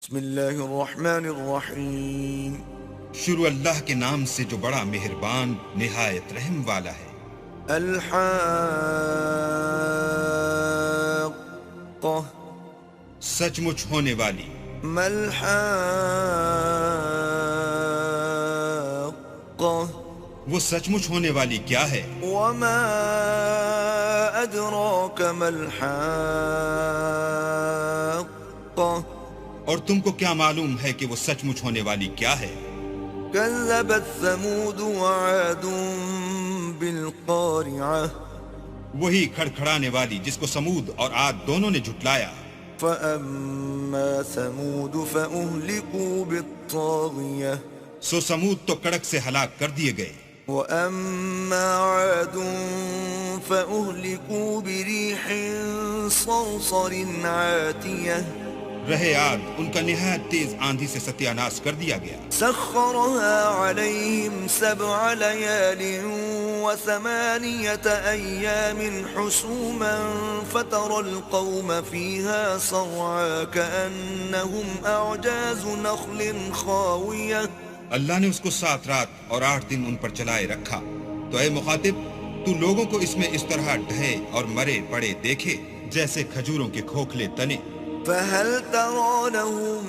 بسم اللہ الرحمن الرحیم۔ شروع اللہ کے نام سے جو بڑا مہربان نہایت رحم والا ہے۔ الحاقہ سچ مچ ہونے والی۔ ما الحاقہ وہ سچ مچ ہونے والی کیا ہے؟ وما ادراک ما الحاقہ اور تم کو کیا معلوم ہے کہ وہ سچ مچ ہونے والی کیا ہے؟ کذبت ثمود وعاد بالقارعہ وہی کھڑکھڑانے والی جس کو سمود اور عاد دونوں نے جھٹلایا۔ فأما ثمود فأهلكوا بالطاغیہ سو سمود تو کڑک سے ہلاک کر دیے گئے۔ وأما عاد فأهلكوا بريح صرصر عاتیہ رہے عاد ان کا نہایت تیز آندھی سے ستیہ ناش کر دیا گیا۔ سخرها عليهم 7 ليال و8 أيام حسوما فترى القوم فيها صرعا كأنهم أعجاز نخل خاوية۔ اللہ نے اس کو 7 رات اور 8 دن ان پر چلائے رکھا، تو اے مخاطب تو لوگوں کو اس میں اس طرح ڈھے اور مرے پڑے دیکھے جیسے کھجوروں کے کھوکھلے تنے۔ فهل ترى لهم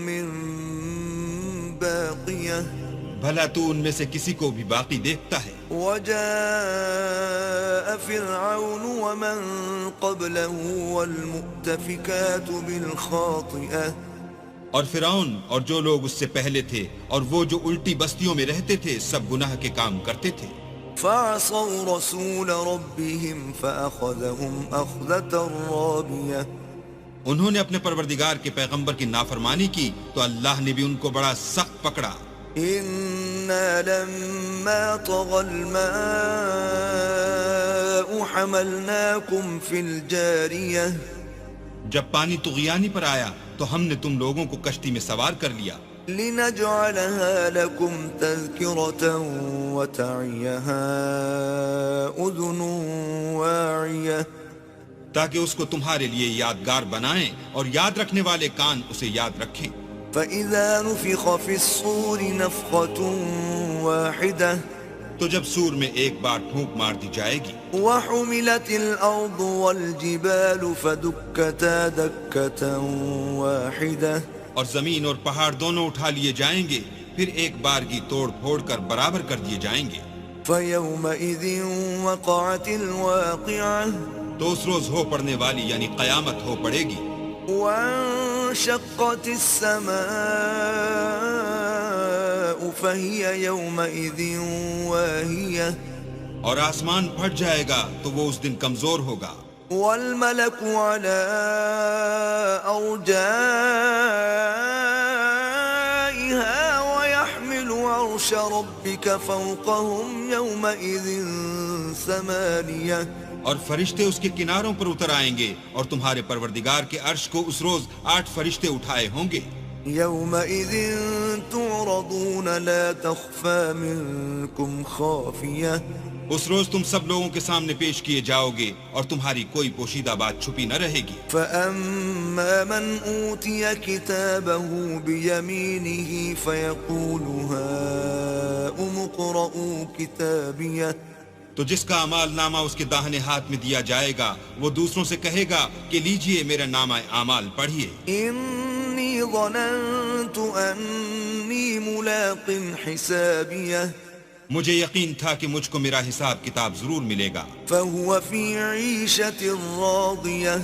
من باقية بھلا تو ان میں سے کسی کو بھی باقی دیکھتا ہے؟ وجاء فرعون ومن قبله والمؤتفكات بالخاطئة اور فرعون اور جو لوگ اس سے پہلے تھے اور وہ جو الٹی بستیوں میں رہتے تھے سب گناہ کے کام کرتے تھے۔ فعصوا رسول ربهم فأخذهم أخذة رابية۔ انہوں نے اپنے پروردگار کے پیغمبر کی نافرمانی کی تو اللہ نے بھی ان کو بڑا سخت پکڑا۔ إنا لما طغى الماء حملناكم في الجارية جب پانی طغیانی پر آیا تو ہم نے تم لوگوں کو کشتی میں سوار کر لیا، لنجعلها لكم تذكرة وتعيها أذن واعية۔ تاکہ اس کو تمہارے لیے یادگار بنائیں اور یاد رکھنے والے کان اسے یاد رکھیں۔ فإذا نفخ في الصور نفخة واحدة تو جب سور میں ایک بار پھونک مار دی جائے گی، وحملت الأرض والجبال فدكتا دكة واحدة اور زمین اور پہاڑ دونوں اٹھا لیے جائیں گے، پھر ایک بارگی توڑ پھوڑ کر برابر کر دیے جائیں گے۔ فيومئذ وقعت الواقعة تو اس روز ہو پڑنے والی یعنی قیامت ہو پڑے گی۔ وانشقت السماء فهي يومئذ واهية اور آسمان پھٹ جائے گا تو وہ اس دن کمزور ہوگا۔ والملك على أرجائها ويحمل عرش ربك فوقهم يومئذ 8 اور فرشتے اس کے کناروں پر اتر آئیں گے اور تمہارے پروردگار کے عرش کو اس روز 8 فرشتے اٹھائے ہوں گے۔ يومئذ تعرضون لا تخفى منكم خافية۔ اس روز تم سب لوگوں کے سامنے پیش کیے جاؤ گے اور تمہاری کوئی پوشیدہ بات چھپی نہ رہے گی۔ فأما من أوتي كتابه بيمينه فيقول هاؤم اقرءوا كتابيه۔ تو جس کا اعمال نامہ اس کے داہنے ہاتھ میں دیا جائے گا وہ دوسروں سے کہے گا کہ لیجئے میرا نامہ اعمال پڑھیے۔ إني ظننت أني ملاق حسابيه۔ مجھے یقین تھا کہ مجھ کو میرا حساب کتاب ضرور ملے گا۔ فهو في عيشة راضية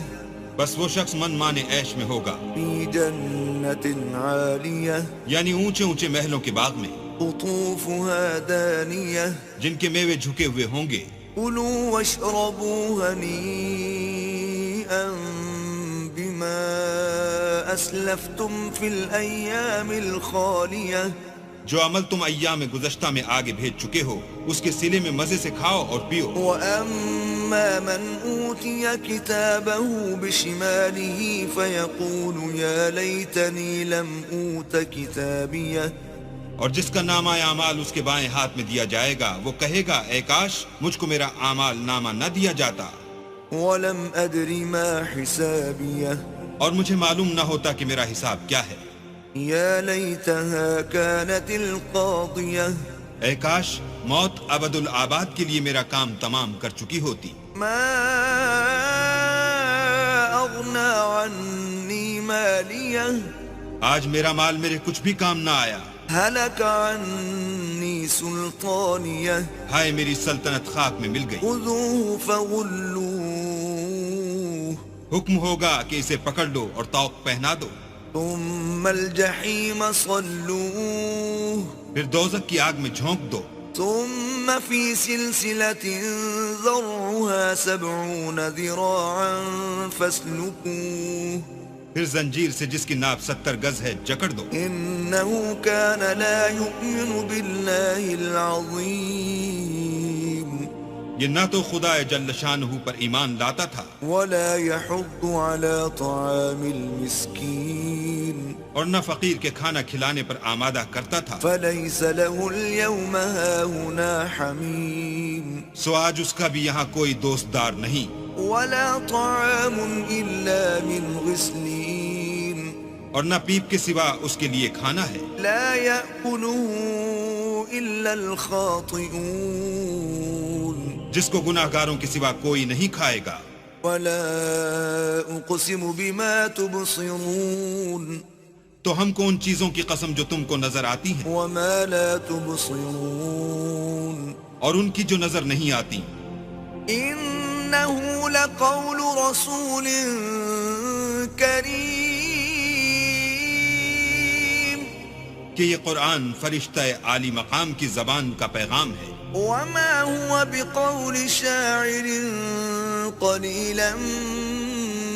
بس وہ شخص من مانے عیش میں ہوگا، في جنة عالية یعنی اونچے اونچے محلوں کے باغ میں قطوفها دانية جن کے میوے جھکے ہوئے ہوں گے۔ كلوا واشربوا هنيئا بما أسلفتم في الأيام الخالية۔ جو عمل تم ایام گزشتہ میں آگے بھیج چکے ہو اس کے سلے میں مزے سے کھاؤ اور پیو۔ وأما من أوتي كتابه بشماله فيقول يا ليتني لم أوت كتابيه۔ اور جس کا نامہ اعمال اس کے بائیں ہاتھ میں دیا جائے گا وہ کہے گا اے کاش مجھ کو میرا اعمال نامہ نہ دیا جاتا۔ ولم أدر ما حسابيه اور مجھے معلوم نہ ہوتا کہ میرا حساب کیا ہے. يا ليتها كانت القاضية اے کاش موت ابد الآباد کے لیے میرا کام تمام کر چکی ہوتی. ما أغنى عني مالية آج میرا مال میرے کچھ بھی کام نہ آیا. هلك عني سلطانية ہائے میری سلطنت خاک میں مل گئی. خذوه فغلوه حکم ہوگا کہ اسے پکڑ لو اور طوق پہنا دو. ثم الجحيم صلوه پھر دوزخ کی آگ میں جھونک دو. ثم في سلسلة ذرعها 70 ذراعا فاسلكوه پھر زنجیر سے جس کی ناپ 70 گز ہے جکڑ دو. إنه كان لا يؤمن بالله العظيم یہ نہ تو خدا جل شانہ پر ایمان لاتا تھا ولا يحض على طعام المسكين اور نہ فقیر کے کھانا کھلانے پر آمادہ کرتا تھا. فليس له اليوم هاهنا حميم سو آج اس کا بھی یہاں کوئی دوست دار نہیں. ولا طعام إلا من غسلين اور نہ پیپ کے سوا اس کے لیے کھانا ہے. لا يأكله إلا الخاطئون جس کو گناہ گاروں کے سوا کوئی نہیں کھائے گا. ولا أقسم بما تبصرون تو ہم کو ان چیزوں کی قسم جو تم کو نظر آتی ہیں وما لا تبصرون اور ان کی جو نظر نہیں آتی. إنه لقول رسول كريم کہ یہ قرآن فرشتہ عالی مقام کی زبان کا پیغام ہے. وما هو بقول شاعر قليلا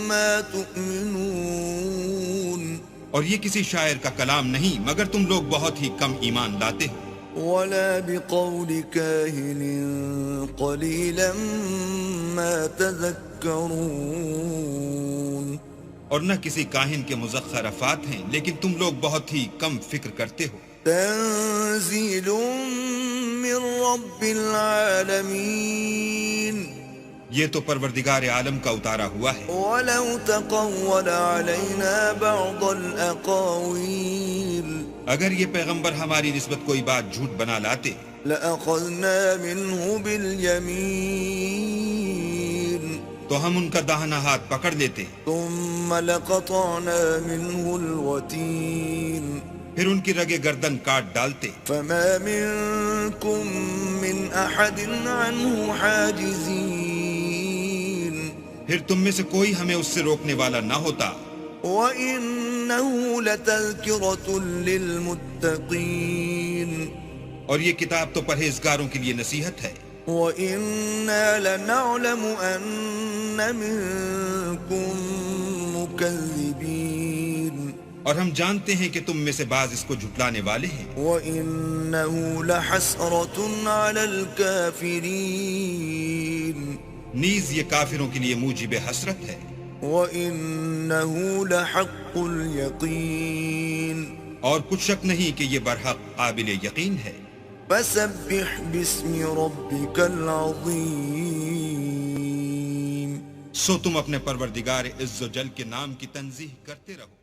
ما تؤمنون اور یہ کسی شاعر کا کلام نہیں مگر تم لوگ بہت ہی کم ایمان لاتے ہو. ولا بقول كاهن قليلا ما تذكرون اور نہ کسی کاہن کے مزخرفات ہیں لیکن تم لوگ بہت ہی کم فکر کرتے ہو. تنزيل من رب العالمين یہ تو پروردگار عالم کا اتارا ہوا ہے. ولو تقول علينا بعض الأقاويل اگر یہ پیغمبر ہماری نسبت کوئی بات جھوٹ بنا لاتے لأخذنا منه باليمين تو ہم ان کا داہنا ہاتھ پکڑ لیتے ثم لقطعنا منه الوتين پھر ان کی رگے گردن کاٹ ڈالتے. فما منكم من أحد عنه حاجزين پھر تم میں سے کوئی ہمیں اس سے روکنے والا نہ ہوتا. وَإِنَّهُ لَتَذْكِرَةٌ لِّلْمُتَّقِينَ اور یہ کتاب تو پرہیزگاروں کے لیے نصیحت ہے. وَإِنَّا لَنَعْلَمُ أَنَّ مِنكُم مُّكَذِّبِينَ اور ہم جانتے ہیں کہ تم میں سے بعض اس کو جھٹلانے والے ہیں. وَإِنَّهُ لَحَسْرَةٌ عَلَى الْكَافِرِينَ نیز یہ کافروں کے لیے موجب حسرت ہے. وَإِنَّهُ لَحَقُّ الْيَقِينِ اور کچھ شک نہیں کہ یہ برحق قابل یقین ہے. فَسَبِّحْ بِاسْمِ رَبِّكَ الْعَظِيمِ سو تم اپنے پروردگار عز و جل کے نام کی تنزیہ کرتے رہو.